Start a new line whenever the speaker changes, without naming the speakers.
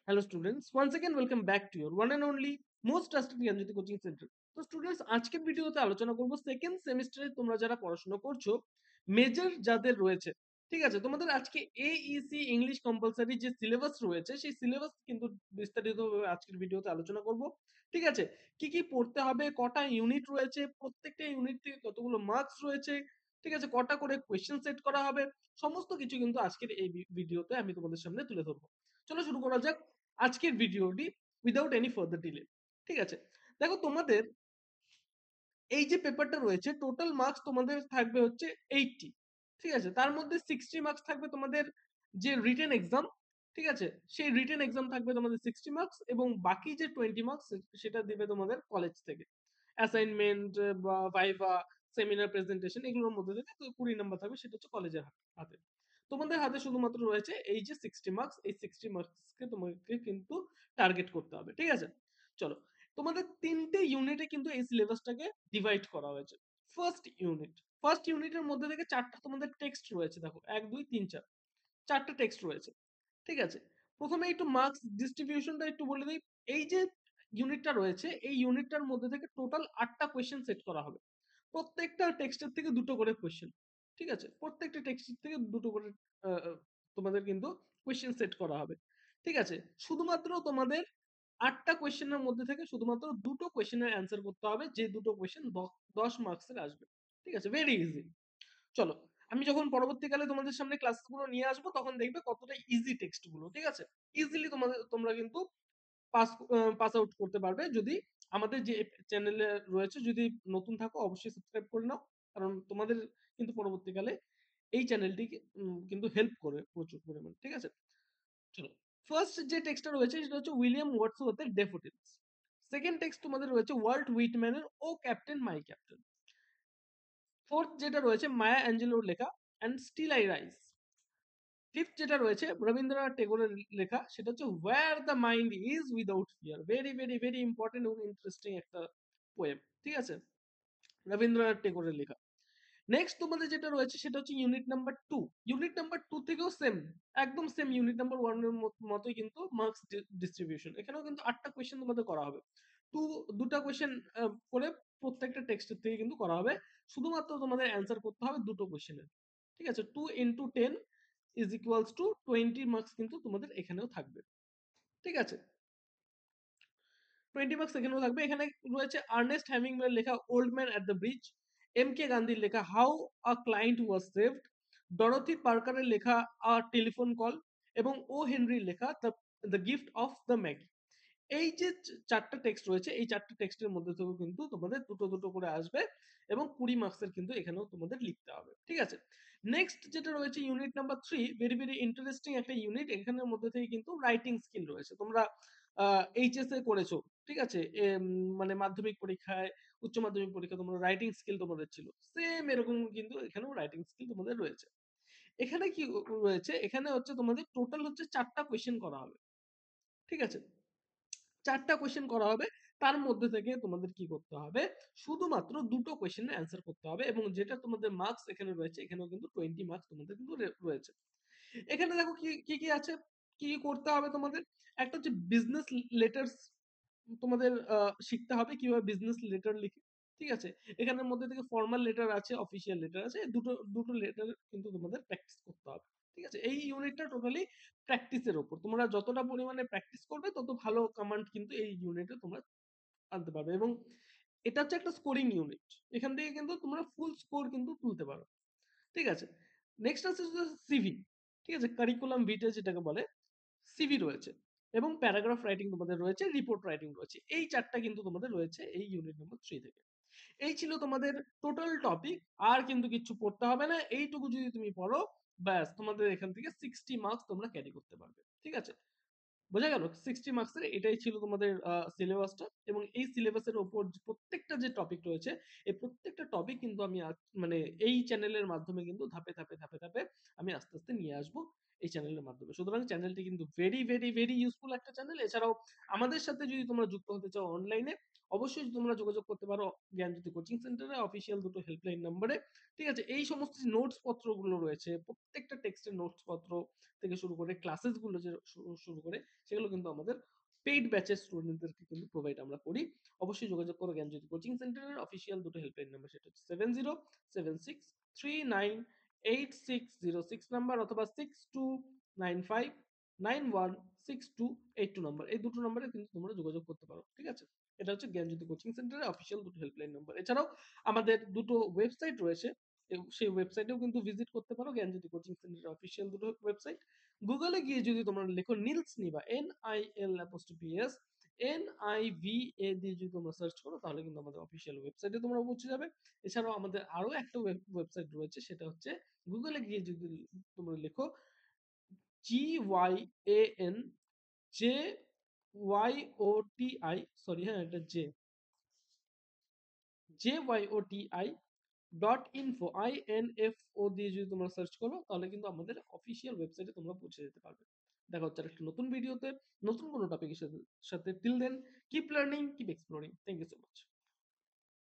Hello students, once again welcome back to your one and only most trusted Gyanjyoti coaching centre. তো students, আজকের ভিডিওতে আলোচনা করব second সেমিস্টারে তোমরা যারা পড়াশোনা করছো, মেজর যাদের রয়েছে, ঠিক আছে, তোমাদের আজকে এইসি ইংলিশ কম্পালসারি যে সিলেবাস রয়েছে সেই সিলেবাস কিন্তু বিস্তারিতভাবে আজকের ভিডিওতে আলোচনা করব। ঠিক আছে, কি কি পড়তে হবে, কটা ইউনিট রয়েছে, প্রত্যেকটা ইউনিট থেকে কতগুলো মার্কস রয়েছে, ঠিক আছে, কটা করে কোয়েশ্চেন সেট করা হবে, সমস্ত কিছু কিন্তু আজকের এই ভিডিওতে আমি তোমাদের সামনে তুলে ধরবো। চলো শুরু করা যাক আজকের ভিডিওটি উইদাউট এনি ফার্দার ডিলে। ঠিক আছে, দেখো তোমাদের এই যে পেপারটা রয়েছে টোটাল মার্কস তোমাদের থাকবে হচ্ছে 80। ঠিক আছে, তার মধ্যে 60 মার্কস থাকবে তোমাদের যে রিটেন এক্সাম। ঠিক আছে, সেই রিটেন এক্সাম থাকবে তোমাদের 60 মার্কস, এবং বাকি যে 20 মার্কস সেটা দিবে তোমাদের কলেজ থেকে অ্যাসাইনমেন্ট বা ভাইভা, সেমিনার প্রেজেন্টেশন, এগুলোর মধ্যে থেকে তো 20 নাম্বার থাকবে, সেটা হচ্ছে কলেজের হাতে। তোমাদের হাতে শুধুমাত্র রয়েছে এই যে 60 মার্কস, এই 60 মার্কসকে তোমাকে কিন্তু টার্গেট করতে হবে। ঠিক আছে, চলো, তোমাদের তিনটে ইউনিটে কিন্তু এই সিলেবাসটাকে ডিভাইড করা হয়েছে। ফার্স্ট ইউনিটের মধ্যে থেকে চারটা তোমাদের টেক্সট রয়েছে, দেখো 1 2 3 4, চারটা টেক্সট রয়েছে। ঠিক আছে, প্রথমে একটু মার্কস ডিস্ট্রিবিউশনটা একটু বলে দিই। এই যে ইউনিটটা রয়েছে এই ইউনিটটার মধ্যে থেকে টোটাল 8টা কোয়েশ্চেন সেট করা হবে। প্রত্যেকটা টেক্সটের থেকে দুটো করে কোয়েশ্চেন। ঠিক আছে, প্রত্যেকটা টেক্সটের থেকে দুটো করে তোমাদের কিন্তু কোয়েশ্চেন সেট করা হবে। ঠিক আছে, শুধুমাত্র তোমাদের 8টা কোয়েশ্চেনের মধ্যে থেকে শুধুমাত্র দুটো কোয়েশ্চেনের অ্যান্সার করতে হবে, যে দুটো কোয়েশ্চেন 10 মার্কসের আসবে। ঠিক আছে, ভেরি ইজি। চলো, আমি যখন পরবর্তীকালে তোমাদের সামনে ক্লাসগুলো নিয়ে আসবো তখন দেখবে কতটা ইজি টেক্সট গুলো। ঠিক আছে, ইজিলি তোমরা কিন্তু পাস আউট করতে পারবে যদি আমাদের যে চ্যানেলে রয়েছে, যদি নতুন থাকো অবশ্যই সাবস্ক্রাইব করে নাও, কারণ তোমাদের কিন্তু পরবর্তীকালে এই চ্যানেলটি কিন্তু হেল্প করে প্রচুর পরিমাণে। ঠিক আছে, চলো, ফার্স্ট যে টেক্সটটা রয়েছে সেটা হচ্ছে উইলিয়াম ওয়ার্ডসওয়ার্থের ড্যাফোডিলস। সেকেন্ড টেক্সট তোমাদের রয়েছে ওয়াল্ট হুইটম্যানের O captain my captain. Fourth যেটা রয়েছে মায়া অ্যাঞ্জেলোর লেখা and still I rise. Fifth যেটা রয়েছে রবীন্দ্রনাথ টেগোরের লেখা, সেটা হচ্ছে where the mind is without fear. Very very very important এবং ইন্টারেস্টিং একটা পোয়েম। ঠিক আছে, রবীন্দ্রনাথ টেগোরের লেখা। নেক্সট তোমাদের যেটা রয়েছে সেটা হচ্ছে ইউনিট নাম্বার 2। ইউনিট নাম্বার 2 থেকেও সেম, একদম সেম ইউনিট নাম্বার 1 এর মতোই কিন্তু মার্কস ডিস্ট্রিবিউশন। এখানেও কিন্তু 8টা কোশ্চেন তোমাদের করা হবে। দুটা কোশ্চেন করে প্রত্যেকটা টেক্সটের থেকে কিন্তু করা হবে। শুধুমাত্র তোমাদের অ্যান্সার করতে হবে দুটো কোশ্চেনের। ঠিক আছে, 2 into 10 is equals to 20 marks কিন্তু তোমাদের এখানেও থাকবে। ঠিক আছে, 20 মার্কস এখানেও থাকবে। এখানে রয়েছে আর্নেস্ট হ্যামিংওয়ের লেখা old man at the bridge, M K গান্ধীর লেখা how a client was saved, Dorothy পার্কারের লেখা আ টেলিফোন কল, এবং ও হেনরির লেখা the gift of the magi. এই যে চারটা টেক্সট রয়েছে এই চারটা টেক্সটের মধ্যে থেকেও কিন্তু তোমাদের দুটো দুটো করে আসবে, এবং 20 মার্কসের কিন্তু এখানেও তোমাদের লিখতে হবে। ঠিক আছে, নেক্সট যেটা রয়েছে unit number 3, very very interesting একটা ইউনিট। এখানের মধ্যে থেকে কিন্তু রাইটিং স্কিল রয়েছে। তোমরা এইচএস এ করেছো, ঠিক আছে, মানে মাধ্যমিক পরীক্ষায়, উচ্চ মাধ্যমিক পরীক্ষা তোমরা রাইটিং স্কিল তোমাদের ছিল, সেম এরকম কিন্তু এখানেও রাইটিং স্কিল তোমাদের রয়েছে। এখানে কি রয়েছে, এখানে হচ্ছে তোমাদের টোটাল হচ্ছে 4টা কোয়েশ্চেন করা হবে। ঠিক আছে, 4টা কোয়েশ্চেন করা হবে, তার মধ্যে থেকে তোমাদের কি করতে হবে, শুধুমাত্র দুটো কোয়েশ্চেনের অ্যান্সার করতে হবে, এবং যেটা তোমাদের মার্কস এখানে রয়েছে এখানেও কিন্তু 20 মার্কস তোমাদের কিন্তু রয়েছে। এখানে দেখো কি কি কি আছে, কি কি করতে হবে তোমাদের। একটা হচ্ছে বিজনেস লেটার্স তোমাদের শিখতে হবে কিভাবে বিজনেস লেটার লিখে। ঠিক আছে, এখানের মধ্যে থেকে ফর্মাল লেটার আছে, অফিসিয়াল লেটার আছে, দুটো দুটো লেটার কিন্তু তোমাদের প্র্যাকটিস করতে হবে। ঠিক আছে, এই ইউনিটটা টোটালি প্র্যাকটিসের উপর। তোমরা যতটা পরিমাণে প্র্যাকটিস করবে তত ভালো কমান্ড কিন্তু এই ইউনিটে তোমরা আনতে পারবে, এবং এটা হচ্ছে একটা স্কোরিং ইউনিট। এখান থেকে কিন্তু তোমরা ফুল স্কোর কিন্তু তুলতে পারো। ঠিক আছে, নেক্সট আছে সিভি। ঠিক আছে, কারিকুলাম ভিটে যেটাকে বলে, সিভি রয়েছে, এবং প্যারাগ্রাফ রাইটিং তোমাদের রয়েছে, রিপোর্ট রাইটিং রয়েছে। এই চারটা কিন্তু তোমাদের রয়েছে এই ইউনিট নাম্বার 3 থেকে। এই ছিল তোমাদের টোটাল টপিক। আর কিন্তু কিছু পড়তে হবে না, এইটুকু যদি তুমি পড়ো ব্যাস তোমাদের এখান থেকে 60 মার্কস তোমরা ক্যারি করতে পারবে। ঠিক আছে, বোঝা গেল? 60 মার্কসের এটাই ছিল তোমাদের সিলেবাসটা, এবং এই সিলেবাসের উপর প্রত্যেকটা যে টপিক রয়েছে এই প্রত্যেকটা টপিক কিন্তু আমি মানে এই চ্যানেলের মাধ্যমে কিন্তু ধাপে ধাপে ধাপে ধাপে আমি আস্তে আস্তে নিয়ে আসবো, এই চ্যানেলের মাধ্যমে। সুতরাং চ্যানেলটি কিন্তু ভেরি, ভেরি, ভেরি ইউজফুল একটা চ্যানেল। এছাড়াও আমাদের সাথে যদি তোমরা যুক্ত হতে চাও অনলাইনে, অবশ্যই তোমরা যোগাযোগ করতে পারো জ্ঞানজ্যোতি কোচিং সেন্টারে অফিসিয়াল দুটো হেল্পলাইন নাম্বারে। ঠিক আছে? এই সমস্ত যে নোটস পত্রগুলো রয়েছে, প্রত্যেকটা টেক্সটের নোটস পত্র থেকে শুরু করে ক্লাসেস গুলো যে শুরু করে সেগুলো কিন্তু আমাদের পেইড ব্যাচের স্টুডেন্টদেরকে কিন্তু প্রোভাইড আমরা করি। অবশ্যই যোগাযোগ করো জ্ঞানজ্যোতি কোচিং সেন্টারের অফিসিয়াল দুটো হেল্পলাইন নাম্বার, সেটা হচ্ছে 7076398606 নাম্বার অথবা 6295916282 নাম্বার। এই দুটো নাম্বারে কিন্তু তোমরা যোগাযোগ করতে পারো। ঠিক আছে? এটা হচ্ছে জ্ঞানজ্যোতি কোচিং সেন্টারের অফিসিয়াল দুটো হেল্পলাইন নাম্বার। এছাড়াও আমাদের দুটো ওয়েবসাইট রয়েছে। সেই ওয়েবসাইটেও কিন্তু ভিজিট করতে পারো, জ্ঞানজ্যোতি কোচিং সেন্টারের অফিসিয়াল দুটো ওয়েবসাইট। গুগলে গিয়ে যদি তোমরা লেখো নীলস নিভা, NIL NIVA দিয়ে যদি তোমরা সার্চ করো তাহলে কিন্তু আমাদের অফিসিয়াল ওয়েবসাইটে তোমরা পৌঁছে যাবে। এছাড়াও আমাদের আরো একটা ওয়েবসাইট রয়েছে, সেটা হচ্ছে গুগলে গিয়ে যদি তোমরা লেখো GYANJYOTI, সরি হ্যাঁ এটা JYOTI.info দিয়ে যদি তোমরা সার্চ করো তাহলে কিন্তু আমাদের অফিসিয়াল ওয়েবসাইটে তোমরা পৌঁছে যেতে পারবে। দেখা হচ্ছে আরেকটা নতুন ভিডিওতে নতুন কোনো টপিকের সাথে। Till then keep learning, keep exploring. Thank you so much.